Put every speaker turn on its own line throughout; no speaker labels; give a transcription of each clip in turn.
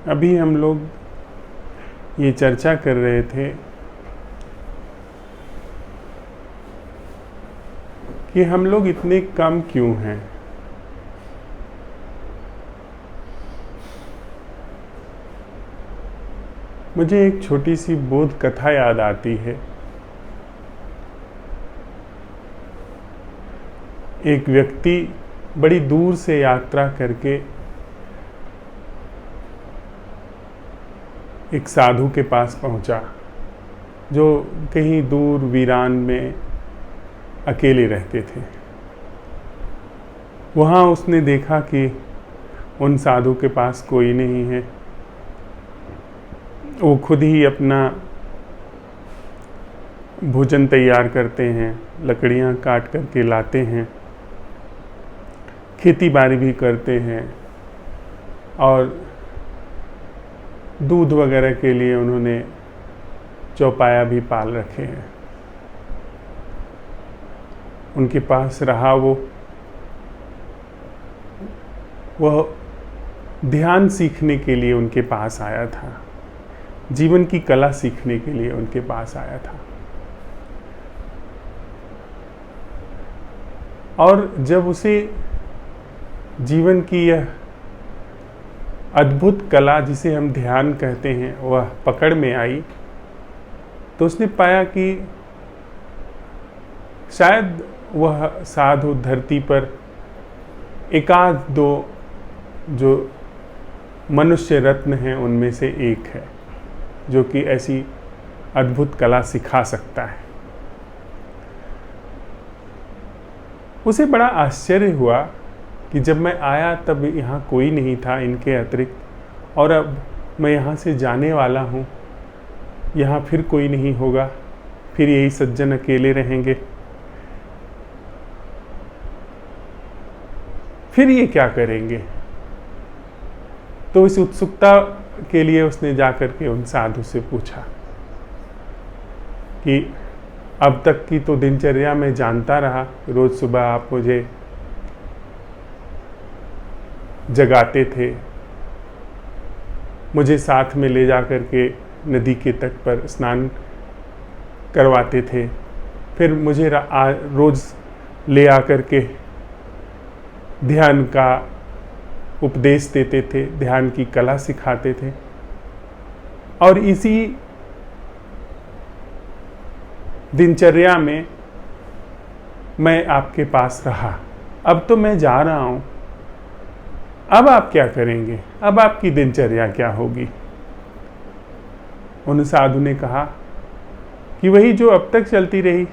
अभी हम लोग ये चर्चा कर रहे थे कि हम लोग इतने कम क्यों हैं। मुझे एक छोटी सी बोध कथा याद आती है। एक व्यक्ति बड़ी दूर से यात्रा करके एक साधु के पास पहुंचा, जो कहीं दूर वीरान में अकेले रहते थे। वहाँ उसने देखा कि उन साधु के पास कोई नहीं है। वो खुद ही अपना भोजन तैयार करते हैं, लकड़ियाँ काट करके लाते हैं, खेती बाड़ी भी करते हैं और दूध वगैरह के लिए उन्होंने चौपाया भी पाल रखे हैं। उनके पास रहा वह ध्यान सीखने के लिए उनके पास आया था, जीवन की कला सीखने के लिए उनके पास आया था। और जब उसे जीवन की यह अद्भुत कला, जिसे हम ध्यान कहते हैं, वह पकड़ में आई, तो उसने पाया कि शायद वह साधु धरती पर एकाध दो जो मनुष्य रत्न हैं उनमें से एक है, जो कि ऐसी अद्भुत कला सिखा सकता है। उसे बड़ा आश्चर्य हुआ कि जब मैं आया तब यहाँ कोई नहीं था इनके अतिरिक्त, और अब मैं यहाँ से जाने वाला हूँ, यहाँ फिर कोई नहीं होगा, फिर यही सज्जन अकेले रहेंगे, फिर ये क्या करेंगे। तो इस उत्सुकता के लिए उसने जाकर के उन साधु से पूछा कि अब तक की तो दिनचर्या में जानता रहा, रोज सुबह आप मुझे जगाते थे, मुझे साथ में ले जा कर के नदी के तट पर स्नान करवाते थे, फिर मुझे रोज ले आकर के ध्यान का उपदेश देते थे, ध्यान की कला सिखाते थे, और इसी दिनचर्या में मैं आपके पास रहा। अब तो मैं जा रहा हूँ, अब आप क्या करेंगे, अब आपकी दिनचर्या क्या होगी। उन साधु ने कहा कि वही जो अब तक चलती रही।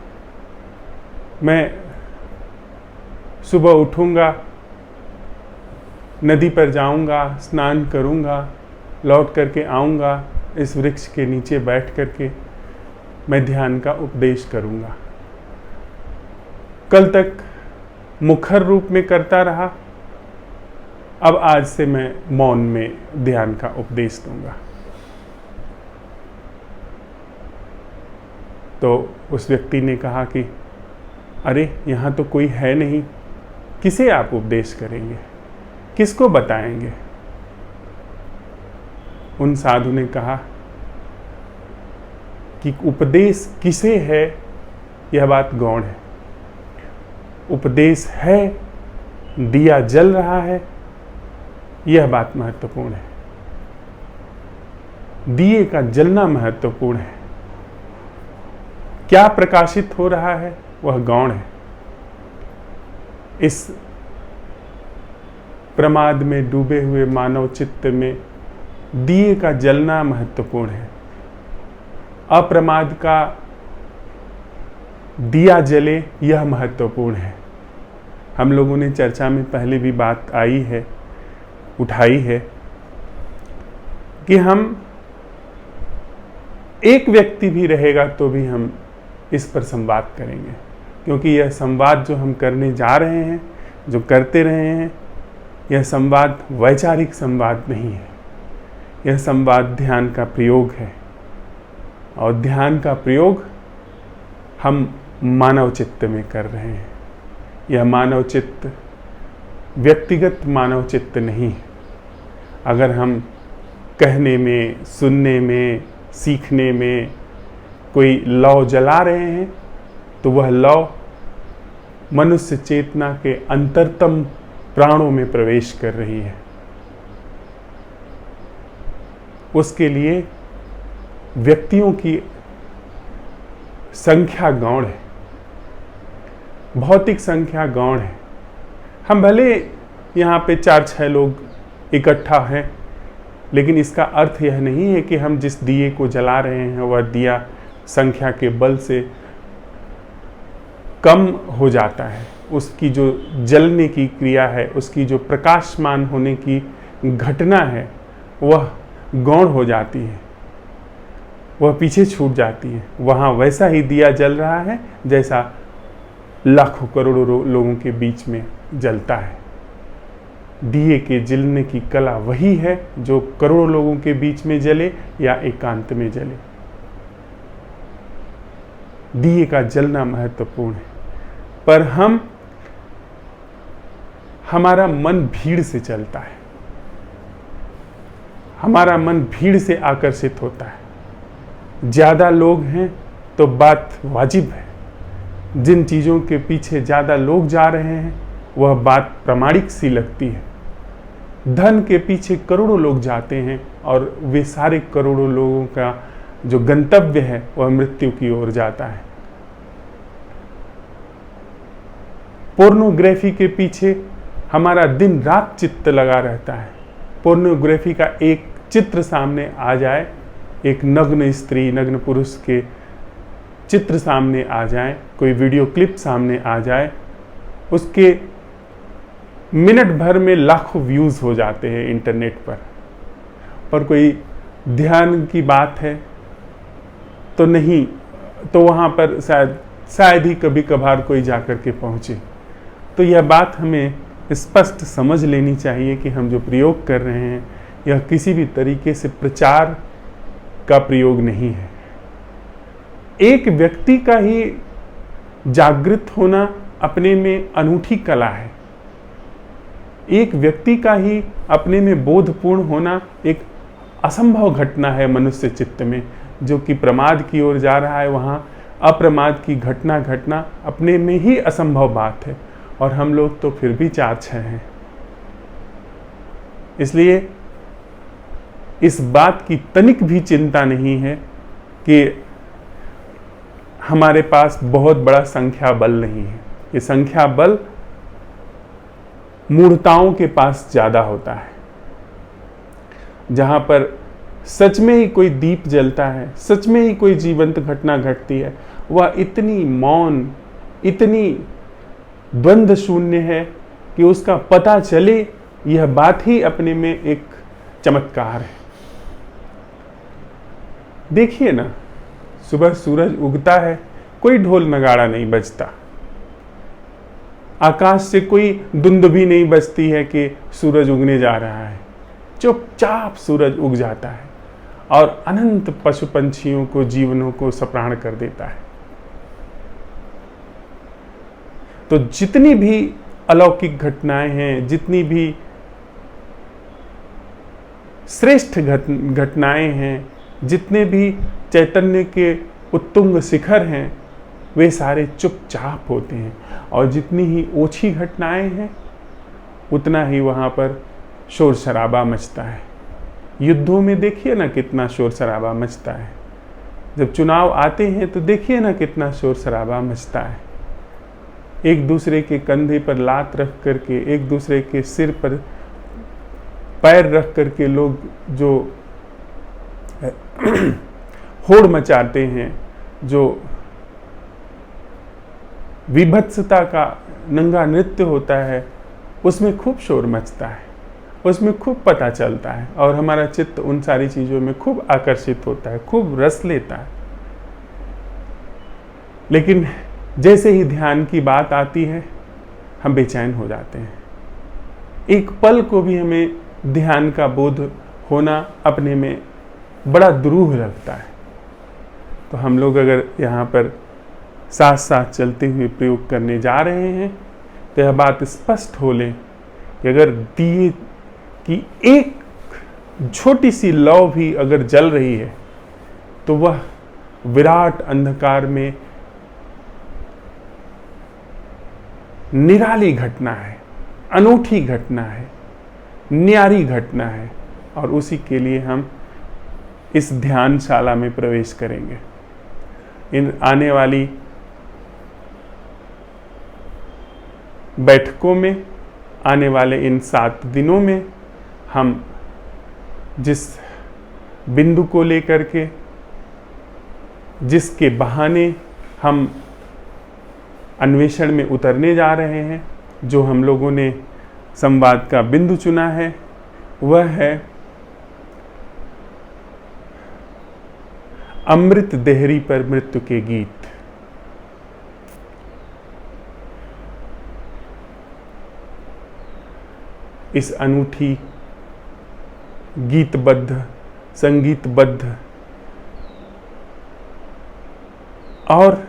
मैं सुबह उठूंगा, नदी पर जाऊंगा, स्नान करूंगा, लौट करके आऊंगा, इस वृक्ष के नीचे बैठ करके मैं ध्यान का उपदेश करूंगा। कल तक मुखर रूप में करता रहा, अब आज से मैं मौन में ध्यान का उपदेश दूंगा। तो उस व्यक्ति ने कहा कि अरे यहाँ तो कोई है नहीं, किसे आप उपदेश करेंगे, किसको बताएंगे। उन साधु ने कहा कि उपदेश किसे है यह बात गौण है। उपदेश है, दिया जल रहा है, यह बात महत्वपूर्ण है। दिए का जलना महत्वपूर्ण है, क्या प्रकाशित हो रहा है वह गौण है। इस प्रमाद में डूबे हुए मानव चित्त में दिए का जलना महत्वपूर्ण है। अप्रमाद का दिया जले यह महत्वपूर्ण है। हम लोगों ने चर्चा में पहले भी बात उठाई है कि हम एक व्यक्ति भी रहेगा तो भी हम इस पर संवाद करेंगे, क्योंकि यह संवाद जो हम करने जा रहे हैं, जो करते रहे हैं, यह संवाद वैचारिक संवाद नहीं है। यह संवाद ध्यान का प्रयोग है, और ध्यान का प्रयोग हम मानव चित्त में कर रहे हैं। यह मानव चित्त व्यक्तिगत मानव चित्त नहीं है। अगर हम कहने में, सुनने में, सीखने में कोई लौ जला रहे हैं तो वह लौ मनुष्य चेतना के अंतरतम प्राणों में प्रवेश कर रही है। उसके लिए व्यक्तियों की संख्या गौण है, भौतिक संख्या गौण है। हम भले यहाँ पे 4-6 लोग इकट्ठा हैं, लेकिन इसका अर्थ यह नहीं है कि हम जिस दिए को जला रहे हैं वह दिया संख्या के बल से कम हो जाता है। उसकी जो जलने की क्रिया है, उसकी जो प्रकाशमान होने की घटना है, वह गौण हो जाती है, वह पीछे छूट जाती है। वहाँ वैसा ही दिया जल रहा है जैसा लाखों करोड़ों लोगों के बीच में जलता है। दिए के जलने की कला वही है जो करोड़ों लोगों के बीच में जले या एकांत में जले। दिए का जलना महत्वपूर्ण है, पर हमारा मन भीड़ से चलता है, हमारा मन भीड़ से आकर्षित होता है। ज्यादा लोग हैं तो बात वाजिब है, जिन चीजों के पीछे ज्यादा लोग जा रहे हैं वह बात प्रामाणिक सी लगती है। धन के पीछे करोड़ों लोग जाते हैं और वे सारे करोड़ों लोगों का जो गंतव्य है वह मृत्यु की ओर जाता है। पोर्नोग्राफी के पीछे हमारा दिन रात चित्त लगा रहता है। पोर्नोग्राफी का एक चित्र सामने आ जाए, एक नग्न स्त्री, नग्न पुरुष के चित्र सामने आ जाए, कोई वीडियो क्लिप सामने आ जाए, उसके मिनट भर में लाखों व्यूज हो जाते हैं इंटरनेट पर। और कोई ध्यान की बात है तो नहीं, तो वहाँ पर शायद ही कभी कभार कोई जाकर के पहुँचे। तो यह बात हमें स्पष्ट समझ लेनी चाहिए कि हम जो प्रयोग कर रहे हैं यह किसी भी तरीके से प्रचार का प्रयोग नहीं है। एक व्यक्ति का ही जागृत होना अपने में अनूठी कला है। एक व्यक्ति का ही अपने में बोधपूर्ण होना एक असंभव घटना है मनुष्य चित्त में। जो कि प्रमाद की ओर जा रहा है, वहाँ अप्रमाद की घटना घटना अपने में ही असंभव बात है, और हम लोग तो फिर भी 4-6 हैं। इसलिए इस बात की तनिक भी चिंता नहीं है कि हमारे पास बहुत बड़ा संख्या बल नहीं है। ये संख्या बल मूढ़ताओं के पास ज्यादा होता है। जहां पर सच में ही कोई दीप जलता है, सच में ही कोई जीवंत घटना घटती है, वह इतनी मौन, इतनी द्वंद्व शून्य है कि उसका पता चले यह बात ही अपने में एक चमत्कार है। देखिए ना, सुबह सूरज उगता है, कोई ढोल नगाड़ा नहीं बजता, आकाश से कोई धुंध भी नहीं बजती है कि सूरज उगने जा रहा है। चुपचाप सूरज उग जाता है और अनंत पशु पंछियों को, जीवनों को सप्राण कर देता है। तो जितनी भी अलौकिक घटनाएं हैं, जितनी भी श्रेष्ठ घटनाएं हैं, जितने भी चैतन्य के उत्तुंग शिखर हैं, वे सारे चुपचाप होते हैं। और जितनी ही ओछी घटनाएं हैं उतना ही वहाँ पर शोर शराबा मचता है। युद्धों में देखिए ना कितना शोर शराबा मचता है। जब चुनाव आते हैं तो देखिए ना कितना शोर शराबा मचता है। एक दूसरे के कंधे पर लात रख करके, एक दूसरे के सिर पर पैर रख करके लोग जो होड़ मचाते हैं, जो विभत्सता का नंगा नृत्य होता है, उसमें खूब शोर मचता है, उसमें खूब पता चलता है, और हमारा चित्त उन सारी चीज़ों में खूब आकर्षित होता है, खूब रस लेता है। लेकिन जैसे ही ध्यान की बात आती है हम बेचैन हो जाते हैं। एक पल को भी हमें ध्यान का बोध होना अपने में बड़ा दुरूह लगता है। तो हम लोग अगर यहाँ पर साथ साथ चलते हुए प्रयोग करने जा रहे हैं तो यह बात स्पष्ट हो ले कि अगर दिए की एक छोटी सी लौ भी अगर जल रही है तो वह विराट अंधकार में निराली घटना है, अनूठी घटना है, न्यारी घटना है, और उसी के लिए हम इस ध्यानशाला में प्रवेश करेंगे। इन आने वाली बैठकों में, आने वाले इन 7 दिनों में हम जिस बिंदु को लेकर के, जिसके बहाने हम अन्वेषण में उतरने जा रहे हैं, जो हम लोगों ने संवाद का बिंदु चुना है, वह है अमृत देहरी पर मृत्यु के गीत। इस अनूठी गीतबद्ध, संगीतबद्ध और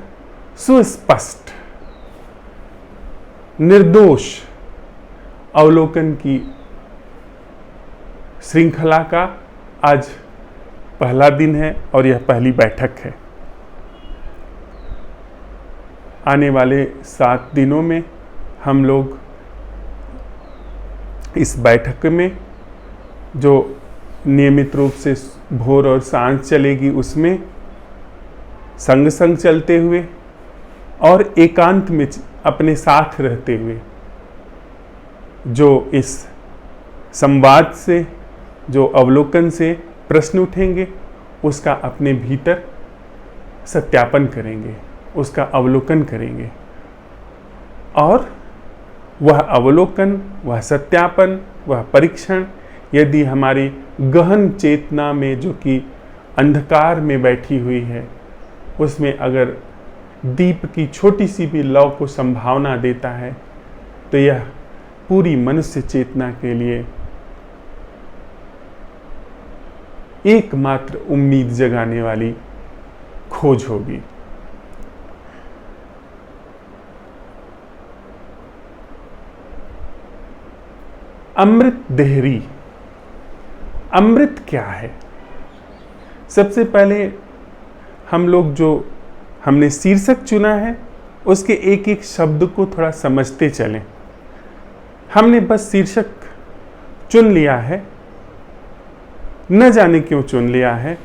सुस्पष्ट, निर्दोष अवलोकन की श्रृंखला का आज पहला दिन है और यह पहली बैठक है। आने वाले 7 दिनों में हम लोग इस बैठक में, जो नियमित रूप से भोर और सांझ चलेगी, उसमें संग संग चलते हुए और एकांत में अपने साथ रहते हुए, जो इस संवाद से, जो अवलोकन से प्रश्न उठेंगे, उसका अपने भीतर सत्यापन करेंगे, उसका अवलोकन करेंगे, और वह अवलोकन, वह सत्यापन, वह परीक्षण यदि हमारी गहन चेतना में, जो कि अंधकार में बैठी हुई है, उसमें अगर दीप की छोटी सी भी लौ को संभावना देता है, तो यह पूरी मनुष्य चेतना के लिए एकमात्र उम्मीद जगाने वाली खोज होगी। अमृत देहरी, अमृत क्या है? सबसे पहले हम लोग, जो हमने शीर्षक चुना है, उसके एक एक शब्द को थोड़ा समझते चलें। हमने बस शीर्षक चुन लिया है, न जाने क्यों चुन लिया है,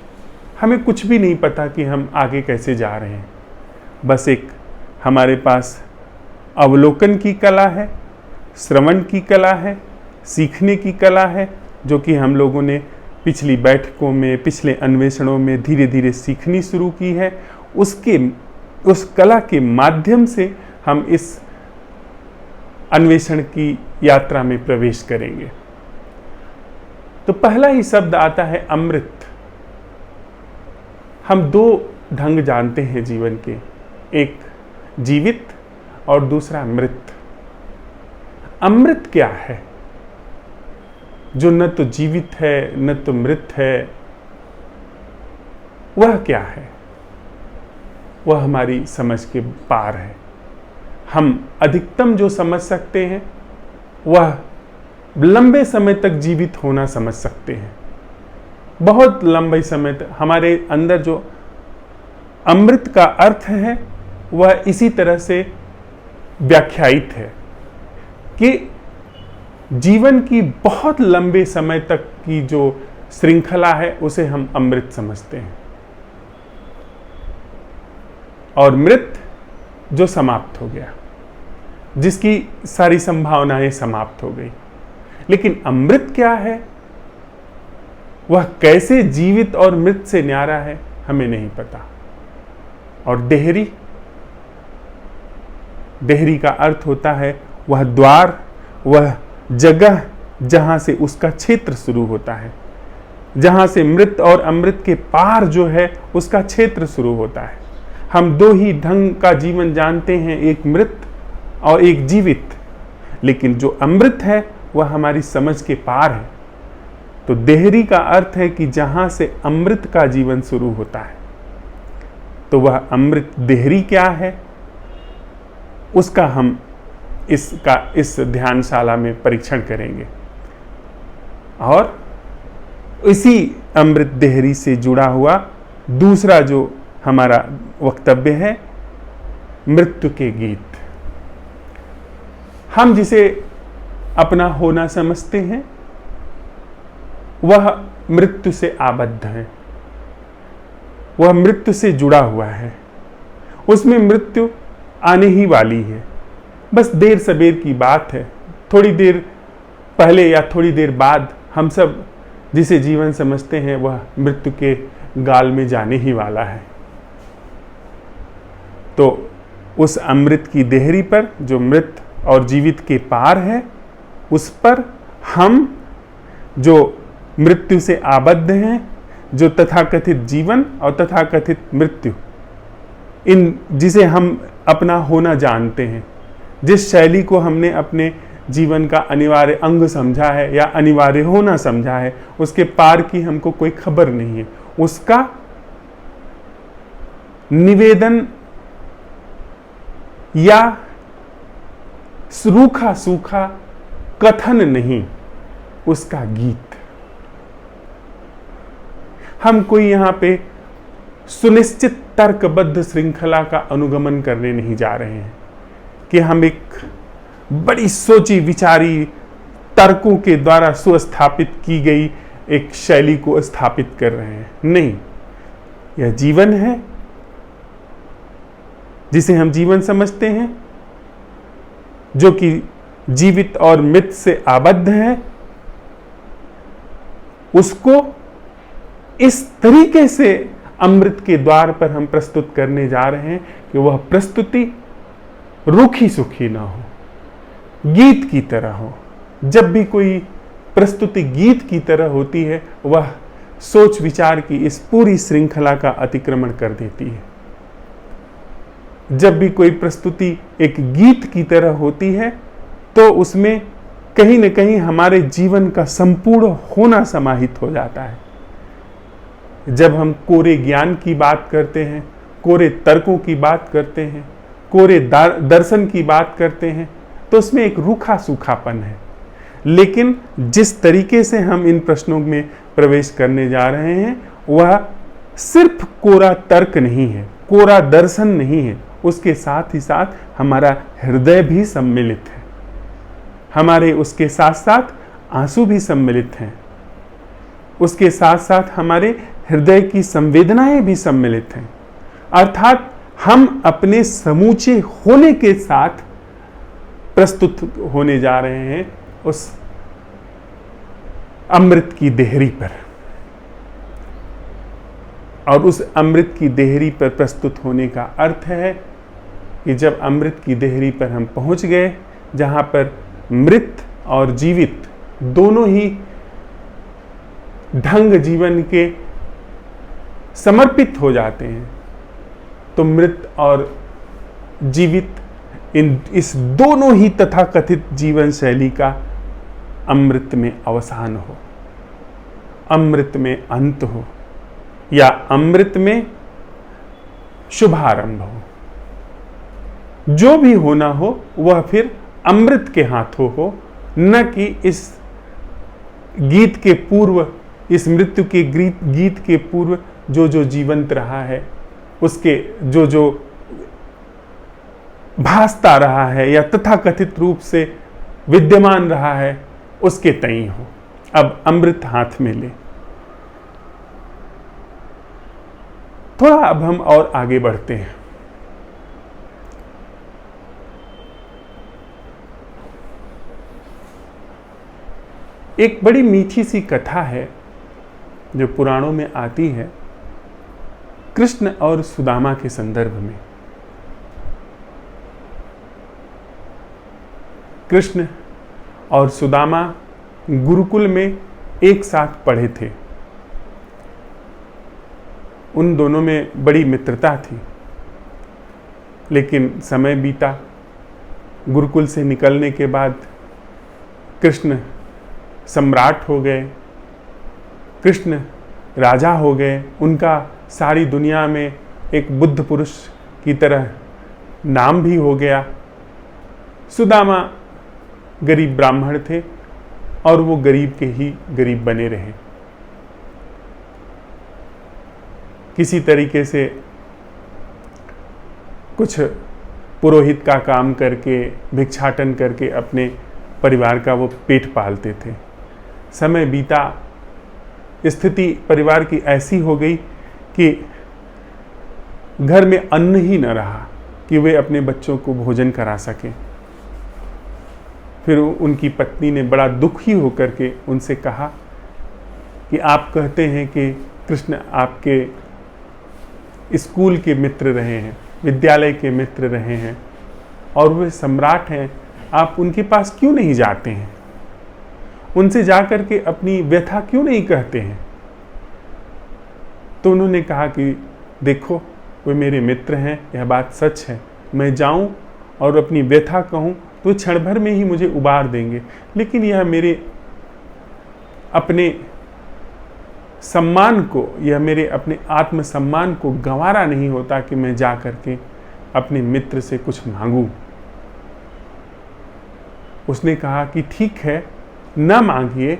हमें कुछ भी नहीं पता कि हम आगे कैसे जा रहे हैं। बस एक हमारे पास अवलोकन की कला है, श्रवण की कला है, सीखने की कला है, जो कि हम लोगों ने पिछली बैठकों में, पिछले अन्वेषणों में धीरे धीरे सीखनी शुरू की है। उस कला के माध्यम से हम इस अन्वेषण की यात्रा में प्रवेश करेंगे। तो पहला ही शब्द आता है अमृत। हम 2 ढंग जानते हैं जीवन के, एक जीवित और दूसरा मृत। अमृत क्या है? जो न तो जीवित है न तो मृत है, वह क्या है? वह हमारी समझ के पार है। हम अधिकतम जो समझ सकते हैं, वह लंबे समय तक जीवित होना समझ सकते हैं। बहुत लंबे समय तक हमारे अंदर जो अमृत का अर्थ है, वह इसी तरह से व्याख्यायित है कि जीवन की बहुत लंबे समय तक की जो श्रृंखला है, उसे हम अमृत समझते हैं। और मृत जो समाप्त हो गया, जिसकी सारी संभावनाएं समाप्त हो गई। लेकिन अमृत क्या है, वह कैसे जीवित और मृत से न्यारा है, हमें नहीं पता। और देहरी, देहरी का अर्थ होता है वह द्वार, वह जगह जहां से उसका क्षेत्र शुरू होता है, जहां से मृत और अमृत के पार जो है उसका क्षेत्र शुरू होता है। हम 2 ही ढंग का जीवन जानते हैं, एक मृत और एक जीवित, लेकिन जो अमृत है वह हमारी समझ के पार है। तो देहरी का अर्थ है कि जहां से अमृत का जीवन शुरू होता है। तो वह अमृत देहरी क्या है, उसका हम इस ध्यानशाला में परीक्षण करेंगे। और इसी अमृत देहरी से जुड़ा हुआ दूसरा जो हमारा वक्तव्य है, मृत्यु के गीत। हम जिसे अपना होना समझते हैं वह मृत्यु से आबद्ध है, वह मृत्यु से जुड़ा हुआ है, उसमें मृत्यु आने ही वाली है। बस देर सबेर की बात है, थोड़ी देर पहले या थोड़ी देर बाद हम सब जिसे जीवन समझते हैं वह मृत्यु के गाल में जाने ही वाला है। तो उस अमृत की देहरी पर जो मृत और जीवित के पार है, उस पर हम जो मृत्यु से आबद्ध हैं, जो तथाकथित जीवन और तथाकथित मृत्यु, इन जिसे हम अपना होना जानते हैं, जिस शैली को हमने अपने जीवन का अनिवार्य अंग समझा है या अनिवार्य होना समझा है, उसके पार की हमको कोई खबर नहीं है। उसका निवेदन या रूखा सूखा कथन नहीं, उसका गीत। हम कोई यहां पे सुनिश्चित तर्कबद्ध श्रृंखला का अनुगमन करने नहीं जा रहे हैं कि हम एक बड़ी सोची विचारी तर्कों के द्वारा सुस्थापित की गई एक शैली को स्थापित कर रहे हैं। नहीं, यह जीवन है जिसे हम जीवन समझते हैं, जो कि जीवित और मृत से आबद्ध है। उसको इस तरीके से अमृत के द्वार पर हम प्रस्तुत करने जा रहे हैं कि वह प्रस्तुति रूखी सूखी ना हो, गीत की तरह हो। जब भी कोई प्रस्तुति गीत की तरह होती है, वह सोच विचार की इस पूरी श्रृंखला का अतिक्रमण कर देती है। जब भी कोई प्रस्तुति एक गीत की तरह होती है, तो उसमें कहीं न कहीं हमारे जीवन का संपूर्ण होना समाहित हो जाता है। जब हम कोरे ज्ञान की बात करते हैं, कोरे तर्कों की बात करते हैं, कोरे दर्शन की बात करते हैं, तो उसमें एक रूखा सूखापन है। लेकिन जिस तरीके से हम इन प्रश्नों में प्रवेश करने जा रहे हैं, वह सिर्फ कोरा तर्क नहीं है, कोरा दर्शन नहीं है, उसके साथ ही साथ हमारा हृदय भी सम्मिलित है, हमारे उसके साथ साथ आंसू भी सम्मिलित हैं, उसके साथ साथ हमारे हृदय की संवेदनाएं भी सम्मिलित हैं। अर्थात हम अपने समूचे होने के साथ प्रस्तुत होने जा रहे हैं उस अमृत की देहरी पर। और उस अमृत की देहरी पर प्रस्तुत होने का अर्थ है कि जब अमृत की देहरी पर हम पहुंच गए, जहां पर मृत और जीवित दोनों ही ढंग जीवन के समर्पित हो जाते हैं, तो मृत और जीवित इस दोनों ही तथाकथित जीवन शैली का अमृत में अवसान हो, अमृत में अंत हो, या अमृत में शुभारंभ हो। जो भी होना हो वह फिर अमृत के हाथों हो, न कि इस गीत के पूर्व, इस मृत्यु के गीत के पूर्व जो जो जीवंत रहा है, उसके जो जो भासता रहा है या तथाकथित रूप से विद्यमान रहा है, उसके तई हो। अब अमृत हाथ में ले। थोड़ा अब हम और आगे बढ़ते हैं। एक बड़ी मीठी सी कथा है जो पुराणों में आती है, कृष्ण और सुदामा के संदर्भ में। कृष्ण और सुदामा गुरुकुल में एक साथ पढ़े थे। उन दोनों में बड़ी मित्रता थी, लेकिन समय बीता। गुरुकुल से निकलने के बाद कृष्ण सम्राट हो गए, कृष्ण राजा हो गए। उनका सारी दुनिया में एक बुद्ध पुरुष की तरह नाम भी हो गया। सुदामा गरीब ब्राह्मण थे और वो गरीब के ही गरीब बने रहे। किसी तरीके से कुछ पुरोहित का काम करके, भिक्षाटन करके अपने परिवार का वो पेट पालते थे। समय बीता, स्थिति परिवार की ऐसी हो गई कि घर में अन्न ही न रहा कि वे अपने बच्चों को भोजन करा सकें। फिर उनकी पत्नी ने बड़ा दुखी होकर के उनसे कहा कि आप कहते हैं कि कृष्ण आपके स्कूल के मित्र रहे हैं, विद्यालय के मित्र रहे हैं और वे सम्राट हैं, आप उनके पास क्यों नहीं जाते हैं? उनसे जाकर के अपनी व्यथा क्यों नहीं कहते हैं? तो उन्होंने कहा कि देखो, वे मेरे मित्र हैं, यह बात सच है। मैं जाऊं और अपनी व्यथा कहूं तो क्षण भर में ही मुझे उबार देंगे, लेकिन यह मेरे अपने सम्मान को, यह मेरे अपने आत्मसम्मान को गंवारा नहीं होता कि मैं जा करके अपने मित्र से कुछ मांगूं। उसने कहा कि ठीक है, ना मांगिए,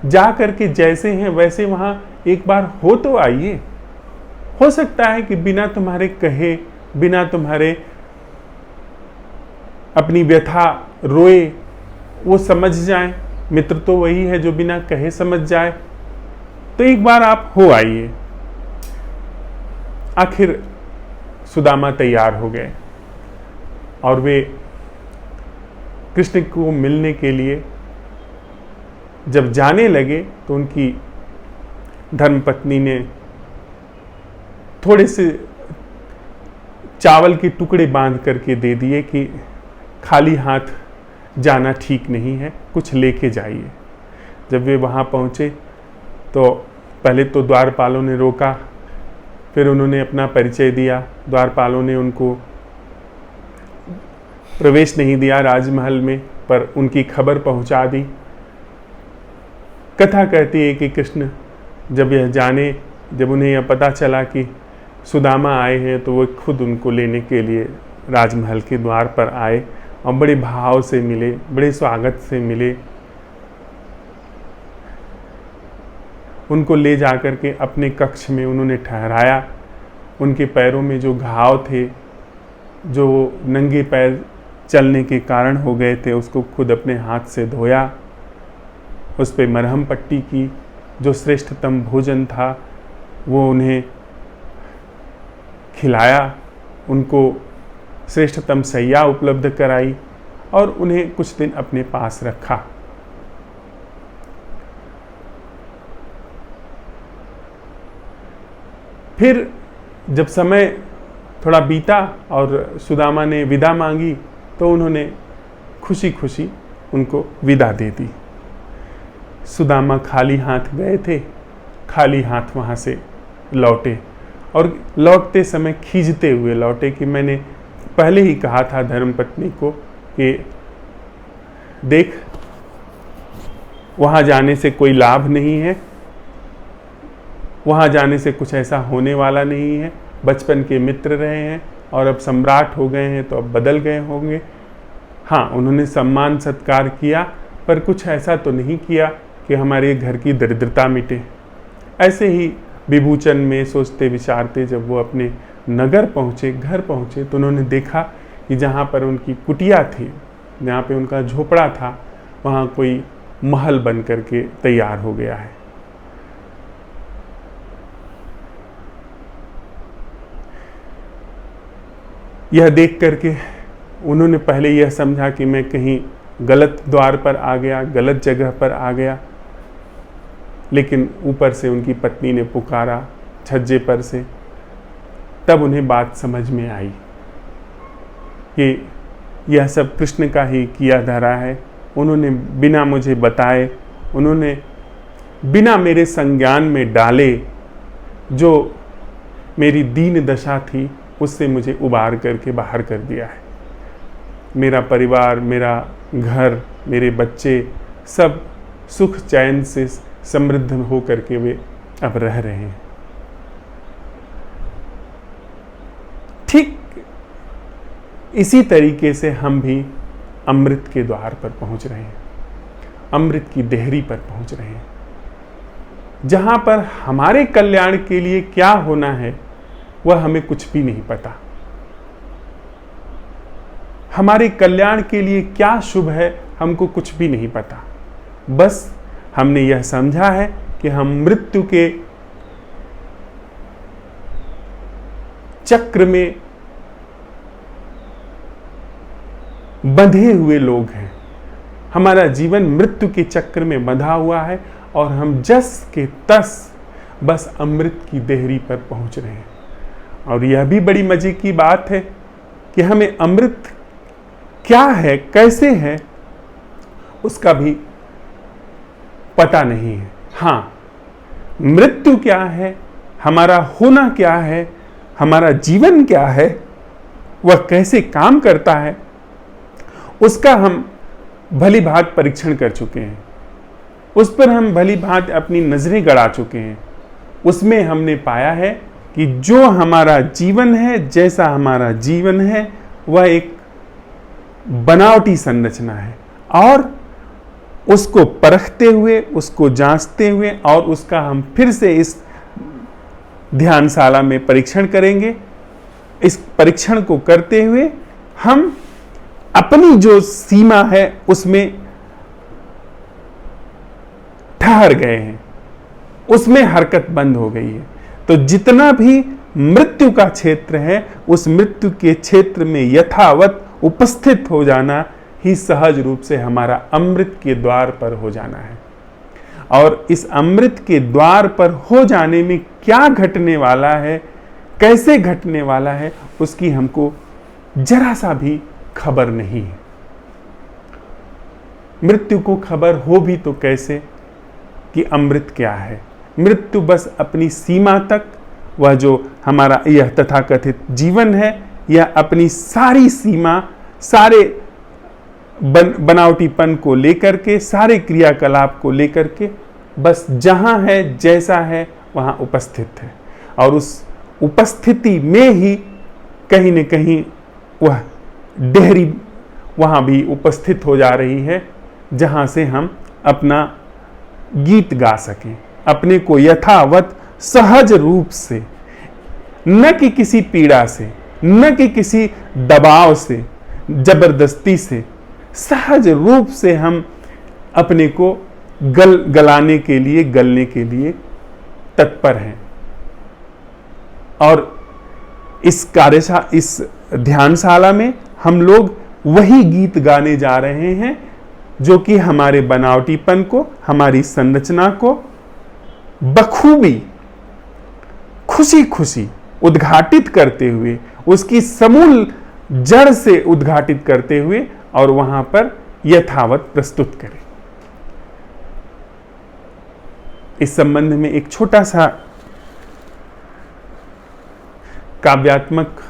जा करके जैसे हैं वैसे वहां एक बार हो तो आइए। हो सकता है कि बिना तुम्हारे कहे, बिना तुम्हारे अपनी व्यथा रोए वो समझ जाए। मित्र तो वही है जो बिना कहे समझ जाए। तो एक बार आप हो आइए। आखिर सुदामा तैयार हो गए और वे कृष्ण को मिलने के लिए जब जाने लगे तो उनकी धर्मपत्नी ने थोड़े से चावल के टुकड़े बांध करके दे दिए कि खाली हाथ जाना ठीक नहीं है, कुछ लेके जाइए। जब वे वहाँ पहुँचे तो पहले तो द्वारपालों ने रोका, फिर उन्होंने अपना परिचय दिया। द्वारपालों ने उनको प्रवेश नहीं दिया राजमहल में, पर उनकी खबर पहुँचा दी। कथा कहती है कि कृष्ण जब उन्हें यह पता चला कि सुदामा आए हैं तो वो खुद उनको लेने के लिए राजमहल के द्वार पर आए और बड़े भाव से मिले, बड़े स्वागत से मिले। उनको ले जाकर के अपने कक्ष में उन्होंने ठहराया। उनके पैरों में जो घाव थे, जो नंगे पैर चलने के कारण हो गए थे, उसको खुद अपने हाथ से धोया, उस पर मरहम पट्टी की। जो श्रेष्ठतम भोजन था वो उन्हें खिलाया, उनको श्रेष्ठतम शैया उपलब्ध कराई और उन्हें कुछ दिन अपने पास रखा। फिर जब समय थोड़ा बीता और सुदामा ने विदा मांगी तो उन्होंने खुशी खुशी उनको विदा दे दी। सुदामा खाली हाथ गए थे, खाली हाथ वहाँ से लौटे और लौटते समय खींचते हुए लौटे कि मैंने पहले ही कहा था धर्मपत्नी को कि देख, वहाँ जाने से कोई लाभ नहीं है, वहाँ जाने से कुछ ऐसा होने वाला नहीं है। बचपन के मित्र रहे हैं और अब सम्राट हो गए हैं तो अब बदल गए होंगे। हाँ, उन्होंने सम्मान सत्कार किया, पर कुछ ऐसा तो नहीं किया कि हमारे घर की दरिद्रता मिटे। ऐसे ही विभूचन में सोचते विचारते जब वो अपने नगर पहुँचे, घर पहुँचे, तो उन्होंने देखा कि जहाँ पर उनकी कुटिया थी, जहाँ पे उनका झोपड़ा था, वहाँ कोई महल बन करके तैयार हो गया है। यह देख करके उन्होंने पहले यह समझा कि मैं कहीं गलत द्वार पर आ गया, गलत जगह पर आ गया, लेकिन ऊपर से उनकी पत्नी ने पुकारा छज्जे पर से, तब उन्हें बात समझ में आई कि यह सब कृष्ण का ही किया धरा है। उन्होंने बिना मुझे बताए, उन्होंने बिना मेरे संज्ञान में डाले जो मेरी दीन दशा थी उससे मुझे उबार करके बाहर कर दिया है। मेरा परिवार, मेरा घर, मेरे बच्चे सब सुख चैन से समृद्ध हो करके वे अब रह रहे हैं। ठीक इसी तरीके से हम भी अमृत के द्वार पर पहुंच रहे हैं, अमृत की देहरी पर पहुंच रहे हैं। जहां पर हमारे कल्याण के लिए क्या होना है वह हमें कुछ भी नहीं पता। हमारे कल्याण के लिए क्या शुभ है हमको कुछ भी नहीं पता। बस हमने यह समझा है कि हम मृत्यु के चक्र में बंधे हुए लोग हैं। हमारा जीवन मृत्यु के चक्र में बंधा हुआ है और हम जस के तस बस अमृत की देहरी पर पहुंच रहे हैं। और यह भी बड़ी मजे की बात है कि हमें अमृत क्या है, कैसे है, उसका भी पता नहीं है। हां, मृत्यु क्या है, हमारा होना क्या है, हमारा जीवन क्या है, वह कैसे काम करता है, उसका हम भली भांति परीक्षण कर चुके हैं। उस पर हम भली भांति अपनी नजरें गड़ा चुके हैं। उसमें हमने पाया है कि जो हमारा जीवन है, जैसा हमारा जीवन है, वह एक बनावटी संरचना है। और उसको परखते हुए, उसको जांचते हुए और उसका हम फिर से इस ध्यानशाला में परीक्षण करेंगे। इस परीक्षण को करते हुए हम अपनी जो सीमा है उसमें ठहर गए हैं, उसमें हरकत बंद हो गई है। तो जितना भी मृत्यु का क्षेत्र है, उस मृत्यु के क्षेत्र में यथावत उपस्थित हो जाना ही सहज रूप से हमारा अमृत के द्वार पर हो जाना है। और इस अमृत के द्वार पर हो जाने में क्या घटने वाला है, कैसे घटने वाला है, उसकी हमको जरा सा भी खबर नहीं है। मृत्यु को खबर हो भी तो कैसे कि अमृत क्या है। मृत्यु बस अपनी सीमा तक, वह जो हमारा यह तथाकथित जीवन है, यह अपनी सारी सीमा, सारे बनावटीपन को लेकर के, सारे क्रियाकलाप को लेकर के बस जहां है, जैसा है, वहां उपस्थित है। और उस उपस्थिति में ही कहीं न कहीं वह डेहरी वहां भी उपस्थित हो जा रही है, जहां से हम अपना गीत गा सकें, अपने को यथावत सहज रूप से, न कि किसी पीड़ा से, न कि किसी दबाव से, जबरदस्ती से, सहज रूप से हम अपने को गलाने के लिए, गलने के लिए तत्पर हैं। और इस ध्यानशाला में हम लोग वही गीत गाने जा रहे हैं जो कि हमारे बनावटीपन को, हमारी संरचना को बखूबी, खुशी खुशी उद्घाटित करते हुए, उसकी समूल जड़ से उद्घाटित करते हुए और वहां पर यथावत प्रस्तुत करें। इस संबंध में एक छोटा सा काव्यात्मक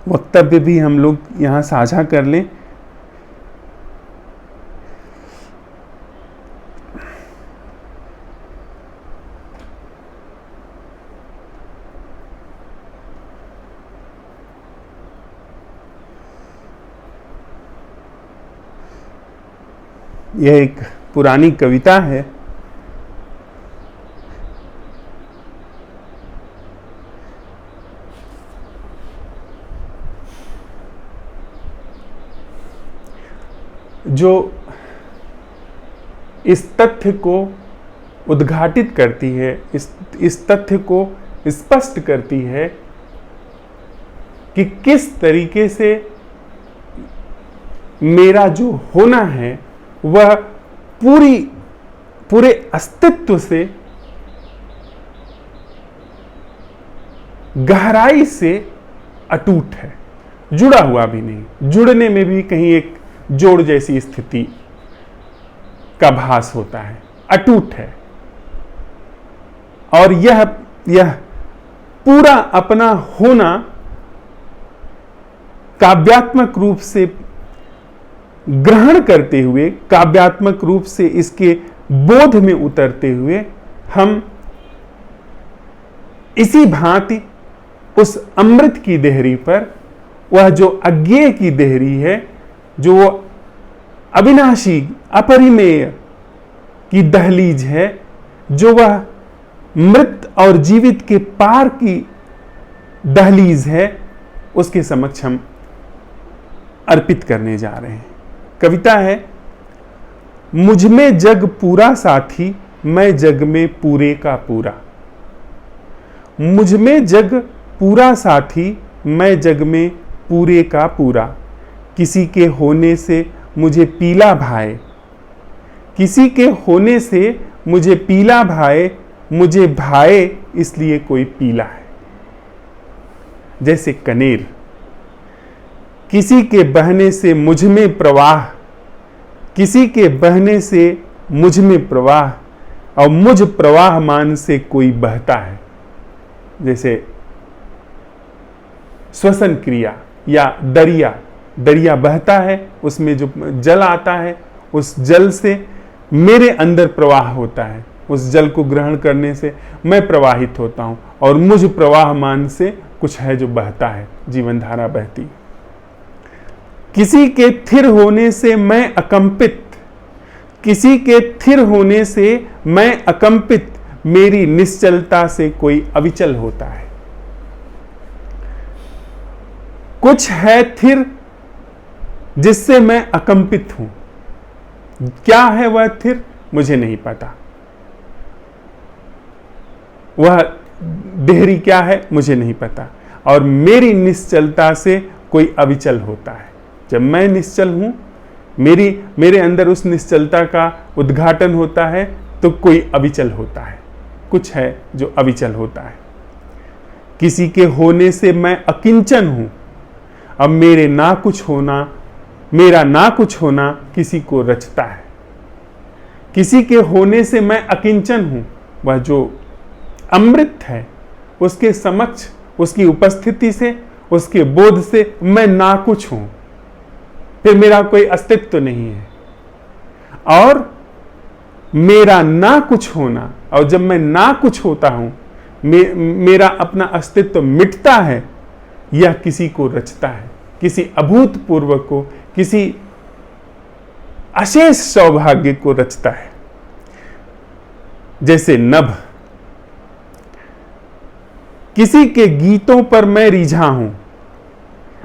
वक्तव्य भी हम लोग यहां साझा कर लें। यह एक पुरानी कविता है। जो इस तथ्य को उद्घाटित करती है, इस तथ्य को स्पष्ट करती है कि किस तरीके से मेरा जो होना है वह पूरे अस्तित्व से गहराई से अटूट है, जुड़ा हुआ भी नहीं। जुड़ने में भी कहीं एक जोड़ जैसी स्थिति का भास होता है, अटूट है। और यह पूरा अपना होना काव्यात्मक रूप से ग्रहण करते हुए, काव्यात्मक रूप से इसके बोध में उतरते हुए, हम इसी भांति उस अमृत की देहरी पर, वह जो अज्ञेय की देहरी है, जो अविनाशी अपरिमेय की दहलीज है, जो वह मृत और जीवित के पार की दहलीज है, उसके समक्ष हम अर्पित करने जा रहे हैं। कविता है, मुझ में जग पूरा साथी, मैं जग में पूरे का पूरा। मुझ में जग पूरा साथी, मैं जग में पूरे का पूरा। किसी के होने से मुझे पीला भाए, किसी के होने से मुझे पीला भाए, मुझे भाए इसलिए कोई पीला है। जैसे कनेर, किसी के बहने से मुझ में प्रवाह, किसी के बहने से मुझ में प्रवाह, और मुझ प्रवाहमान से कोई बहता है। जैसे श्वसन क्रिया या दरिया, दरिया बहता है, उसमें जो जल आता है, उस जल से मेरे अंदर प्रवाह होता है, उस जल को ग्रहण करने से मैं प्रवाहित होता हूं, और मुझ प्रवाहमान से कुछ है जो बहता है, जीवन धारा बहती। किसी के थिर होने से मैं अकंपित, किसी के थिर होने से मैं अकंपित, मेरी निश्चलता से कोई अविचल होता है। कुछ है थिर जिससे मैं अकंपित हूं, क्या है वह थिर मुझे नहीं पता, वह देहरी क्या है मुझे नहीं पता, और मेरी निश्चलता से कोई अविचल होता है। जब मैं निश्चल हूं, मेरे अंदर उस निश्चलता का उद्घाटन होता है, तो कोई अविचल होता है, कुछ है जो अविचल होता है। किसी के होने से मैं अकिंचन हूं, अब मेरे ना कुछ होना, मेरा ना कुछ होना किसी को रचता है। किसी के होने से मैं अकिंचन हूं, वह जो अमृत है, उसके समक्ष, उसकी उपस्थिति से, उसके बोध से मैं ना कुछ हूं, फिर मेरा कोई अस्तित्व तो नहीं है। और मेरा ना कुछ होना, और जब मैं ना कुछ होता हूं, मेरा अपना अस्तित्व मिटता है, यह किसी को रचता है, किसी अभूतपूर्व को, किसी अशेष सौभाग्य को रचता है। जैसे नभ, किसी के गीतों पर मैं रीझा हूं,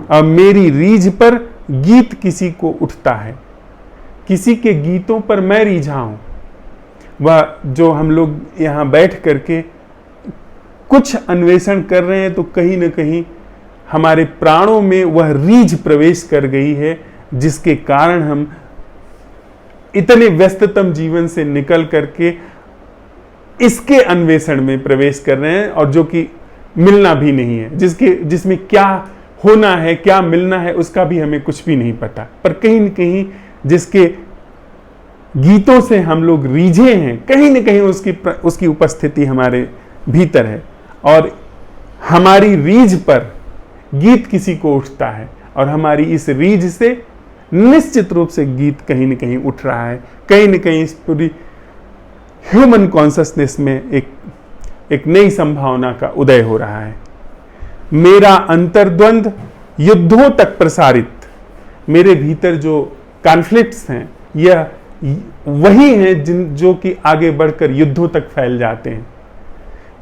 और मेरी रीझ पर गीत किसी को उठता है। किसी के गीतों पर मैं रीझा हूं, वह जो हम लोग यहां बैठ करके कुछ अन्वेषण कर रहे हैं, तो कहीं ना कहीं हमारे प्राणों में वह रीझ प्रवेश कर गई है, जिसके कारण हम इतने व्यस्ततम जीवन से निकल करके इसके अन्वेषण में प्रवेश कर रहे हैं, और जो कि मिलना भी नहीं है, जिसमें क्या होना है, क्या मिलना है, उसका भी हमें कुछ भी नहीं पता। पर कहीं न कहीं जिसके गीतों से हम लोग रीझे हैं, कहीं न कहीं उसकी उपस्थिति हमारे भीतर है, और हमारी रीझ पर गीत किसी को उठता है, और हमारी इस रीझ से निश्चित रूप से गीत कहीं न कहीं उठ रहा है। कहीं न कहीं इस पूरी ह्यूमन कॉन्शसनेस में एक नई संभावना का उदय हो रहा है। मेरा अंतर्द्वंद युद्धों तक प्रसारित, मेरे भीतर जो कॉन्फ्लिक्ट्स हैं, यह वही हैं जो कि आगे बढ़कर युद्धों तक फैल जाते हैं।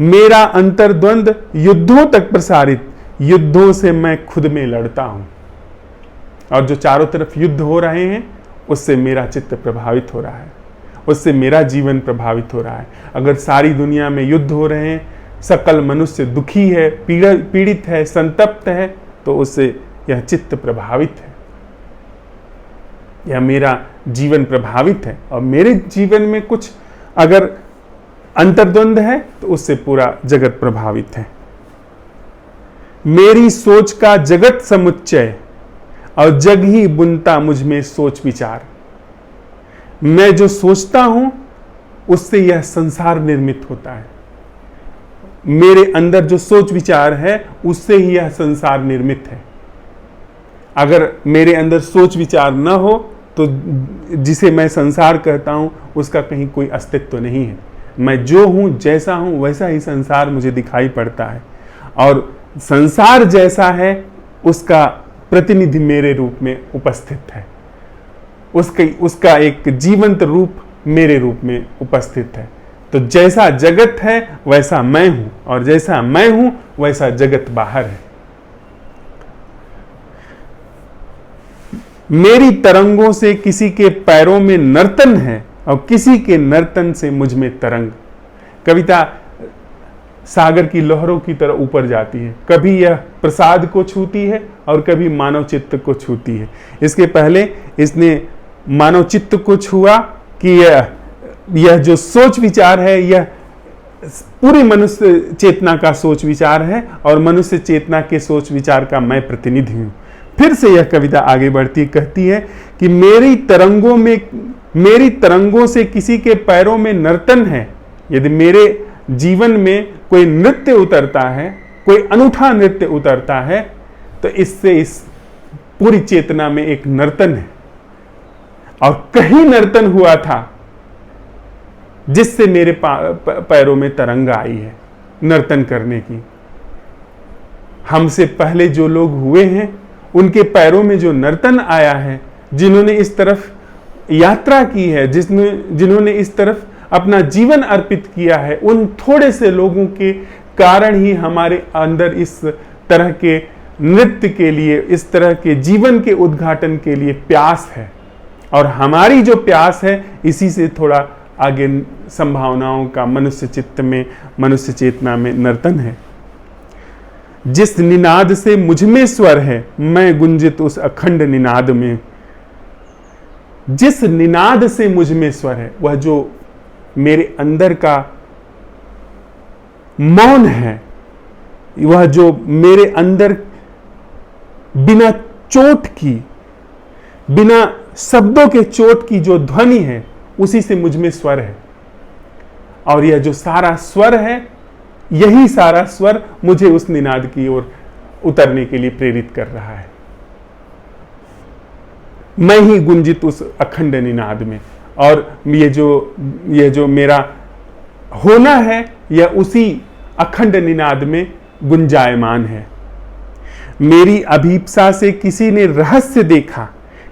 मेरा अंतर्द्वंद युद्धों तक प्रसारित, युद्धों से मैं खुद में लड़ता हूं, और जो चारों तरफ युद्ध हो रहे हैं, उससे मेरा चित्त प्रभावित हो रहा है, उससे मेरा जीवन प्रभावित हो रहा है। अगर सारी दुनिया में युद्ध हो रहे हैं, सकल मनुष्य दुखी है, पीड़ित है, संतप्त है, तो उससे यह चित्त प्रभावित है, यह मेरा जीवन प्रभावित है। और मेरे जीवन में कुछ अगर अंतर्द्वंद है, तो उससे पूरा जगत प्रभावित है। मेरी सोच का जगत समुच्चय, और जग ही बुनता मुझ में सोच विचार। मैं जो सोचता हूं, उससे यह संसार निर्मित होता है। मेरे अंदर जो सोच विचार है, उससे ही यह संसार निर्मित है। अगर मेरे अंदर सोच विचार न हो, तो जिसे मैं संसार कहता हूं, उसका कहीं कोई अस्तित्व नहीं है। मैं जो हूं, जैसा हूं, वैसा ही संसार मुझे दिखाई पड़ता है, और संसार जैसा है, उसका प्रतिनिधि मेरे रूप में उपस्थित है, उसका एक जीवंत रूप मेरे रूप में उपस्थित है। तो जैसा जगत है वैसा मैं हूं, और जैसा मैं हूं वैसा जगत बाहर है। मेरी तरंगों से किसी के पैरों में नर्तन है, और किसी के नर्तन से मुझ में तरंग। कविता सागर की लहरों की तरह ऊपर जाती है, कभी यह प्रसाद को छूती है और कभी मानव चित्त को छूती है। इसके पहले इसने मानव चित्त को छुआ कि यह जो सोच विचार है यह पूरी मनुष्य चेतना का सोच विचार है, और मनुष्य चेतना के सोच विचार का मैं प्रतिनिधि हूं। फिर से यह कविता आगे बढ़ती कहती है कि मेरी तरंगों से किसी के पैरों में नर्तन है। यदि मेरे जीवन में कोई नृत्य उतरता है, कोई अनूठा नृत्य उतरता है, तो इससे इस पूरी चेतना में एक नर्तन है। और कहीं नर्तन हुआ था जिससे मेरे पैरों में तरंग आई है नर्तन करने की। हमसे पहले जो लोग हुए हैं उनके पैरों में जो नर्तन आया है, जिन्होंने इस तरफ यात्रा की है, जिन्होंने इस तरफ अपना जीवन अर्पित किया है, उन थोड़े से लोगों के कारण ही हमारे अंदर इस तरह के नृत्य के लिए, इस तरह के जीवन के उद्घाटन के लिए प्यास है। और हमारी जो प्यास है इसी से थोड़ा आगे संभावनाओं का मनुष्य चित्त में, मनुष्य चेतना में नर्तन है। जिस निनाद से मुझ में स्वर है, मैं गुंजित उस अखंड निनाद में। जिस निनाद से मुझ में स्वर है, वह जो मेरे अंदर का मौन है, वह जो मेरे अंदर बिना चोट की, बिना शब्दों के चोट की जो ध्वनि है, उसी से मुझ में स्वर है। और यह जो सारा स्वर है, यही सारा स्वर मुझे उस निनाद की ओर उतरने के लिए प्रेरित कर रहा है। मैं ही गुंजित उस अखंड निनाद में, और ये जो मेरा होना है यह उसी अखंड निनाद में गुंजायमान है। मेरी अभीप्सा से किसी ने रहस्य देखा,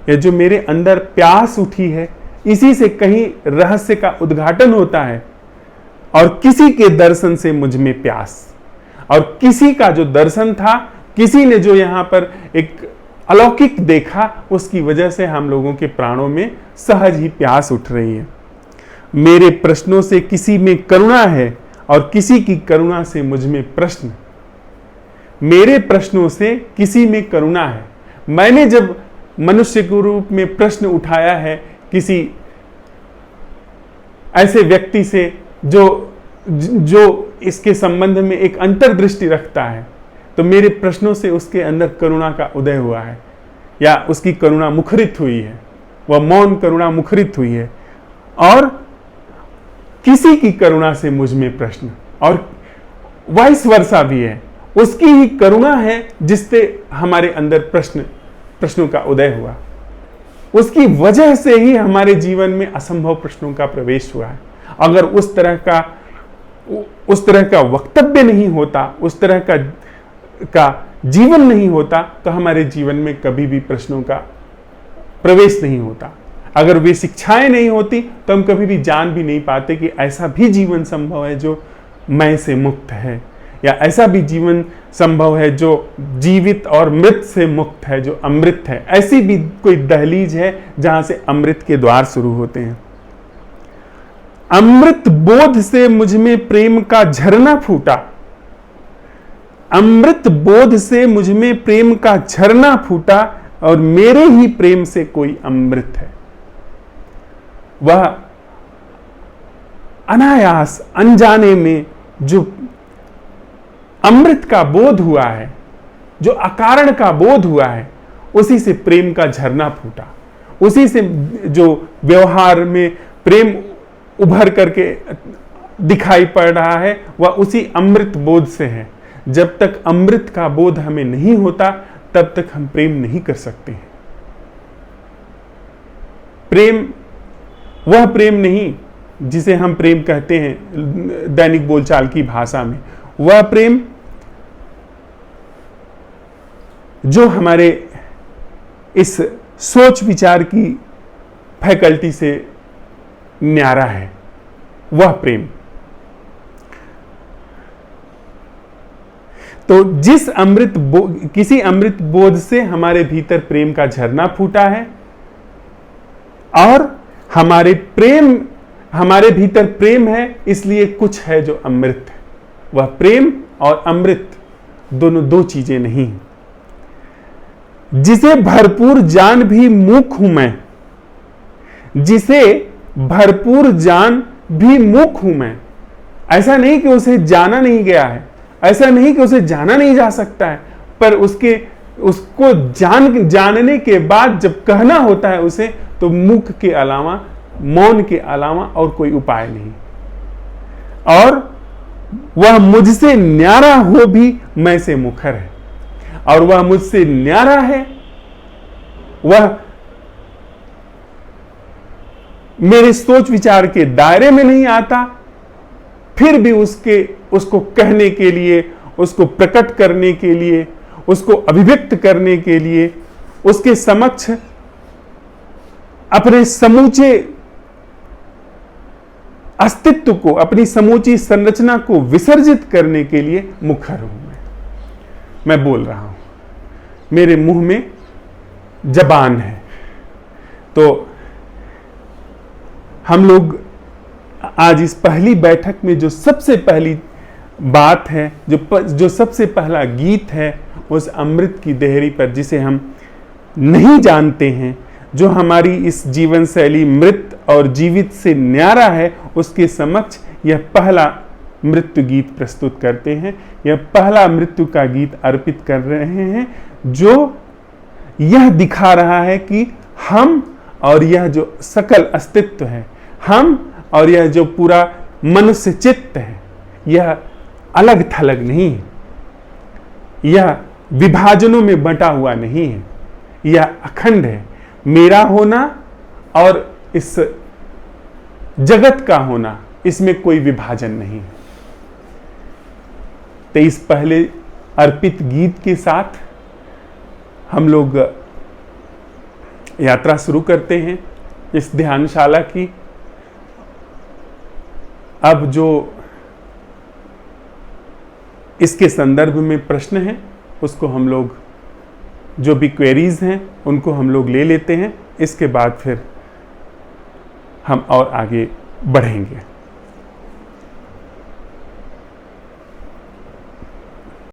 यह जो मेरे अंदर प्यास उठी है, इसी से कहीं रहस्य का उद्घाटन होता है। और किसी के दर्शन से मुझ में प्यास, और किसी का जो दर्शन था, किसी ने जो यहां पर एक अलौकिक देखा, उसकी वजह से हम लोगों के प्राणों में सहज ही प्यास उठ रही है। मेरे प्रश्नों से किसी में करुणा है, और किसी की करुणा से मुझ में प्रश्न। मेरे प्रश्नों से किसी में करुणा है। मैंने जब मनुष्य के रूप में प्रश्न उठाया है किसी ऐसे व्यक्ति से जो इसके संबंध में एक अंतर्दृष्टि रखता है, तो मेरे प्रश्नों से उसके अंदर करुणा का उदय हुआ है, या उसकी करुणा मुखरित हुई है, वह मौन करुणा मुखरित हुई है। और किसी की करुणा से मुझ में प्रश्न, और वाइस वर्सा भी है, उसकी ही करुणा है जिससे हमारे अंदर प्रश्नों का उदय हुआ। उसकी वजह से ही हमारे जीवन में असंभव प्रश्नों का प्रवेश हुआ है। अगर उस तरह का वक्तव्य नहीं होता, उस तरह का जीवन नहीं होता, तो हमारे जीवन में कभी भी प्रश्नों का प्रवेश नहीं होता। अगर वे शिक्षाएं नहीं होती तो हम कभी भी जान भी नहीं पाते कि ऐसा भी जीवन संभव है जो मैं से मुक्त है, या ऐसा भी जीवन संभव है जो जीवित और मृत से मुक्त है, जो अमृत है। ऐसी भी कोई दहलीज है जहां से अमृत के द्वार शुरू होते हैं। अमृत बोध से मुझ में प्रेम का झरना फूटा। अमृत बोध से मुझ में प्रेम का झरना फूटा, और मेरे ही प्रेम से कोई अमृत है। वह अनायास अनजाने में जो अमृत का बोध हुआ है, जो अकारण का बोध हुआ है, उसी से प्रेम का झरना फूटा। उसी से जो व्यवहार में प्रेम उभर करके दिखाई पड़ रहा है, वह उसी अमृत बोध से है। जब तक अमृत का बोध हमें नहीं होता, तब तक हम प्रेम नहीं कर सकते हैं। प्रेम वह प्रेम नहीं जिसे हम प्रेम कहते हैं दैनिक बोलचाल की भाषा में। वह प्रेम जो हमारे इस सोच विचार की फैकल्टी से न्यारा है, वह प्रेम तो किसी अमृत बोध से हमारे भीतर प्रेम का झरना फूटा है और हमारे भीतर प्रेम है, इसलिए कुछ है जो अमृत है। वह प्रेम और अमृत दोनों दो चीजें नहीं। जिसे भरपूर जान भी मूक हूं मैं, जिसे भरपूर जान भी मूक हूं मैं। ऐसा नहीं कि उसे जाना नहीं गया है, ऐसा नहीं कि उसे जाना नहीं जा सकता है, पर उसको जानने के बाद जब कहना होता है उसे, तो मुख के अलावा, मौन के अलावा और कोई उपाय नहीं। और वह मुझसे न्यारा हो भी मैं से मुखर है, और वह मुझसे न्यारा है, वह मेरे सोच विचार के दायरे में नहीं आता, फिर भी उसको कहने के लिए, उसको प्रकट करने के लिए, उसको अभिव्यक्त करने के लिए, उसके समक्ष अपने समूचे अस्तित्व को, अपनी समूची संरचना को विसर्जित करने के लिए मुखर हूं मैं बोल रहा हूं, मेरे मुंह में जबान है। तो हम लोग आज इस पहली बैठक में जो सबसे पहली बात है, जो सबसे पहला गीत है, उस अमृत की देहरी पर, जिसे हम नहीं जानते हैं, जो हमारी इस जीवन शैली मृत और जीवित से न्यारा है, उसके समक्ष यह पहला मृत्यु गीत प्रस्तुत करते हैं। यह पहला मृत्यु का गीत अर्पित कर रहे हैं, जो यह दिखा रहा है कि हम और यह जो सकल अस्तित्व है, हम और यह जो पूरा मनुष्य चित्त है, यह अलग थलग नहीं है, यह विभाजनों में बंटा हुआ नहीं है, यह अखंड है। मेरा होना और इस जगत का होना, इसमें कोई विभाजन नहीं। तो इस पहले अर्पित गीत के साथ हम लोग यात्रा शुरू करते हैं इस ध्यानशाला की। अब जो इसके संदर्भ में प्रश्न हैं, उसको हम लोग, जो भी क्वेरीज हैं उनको हम लोग ले लेते हैं। इसके बाद फिर हम और आगे बढ़ेंगे।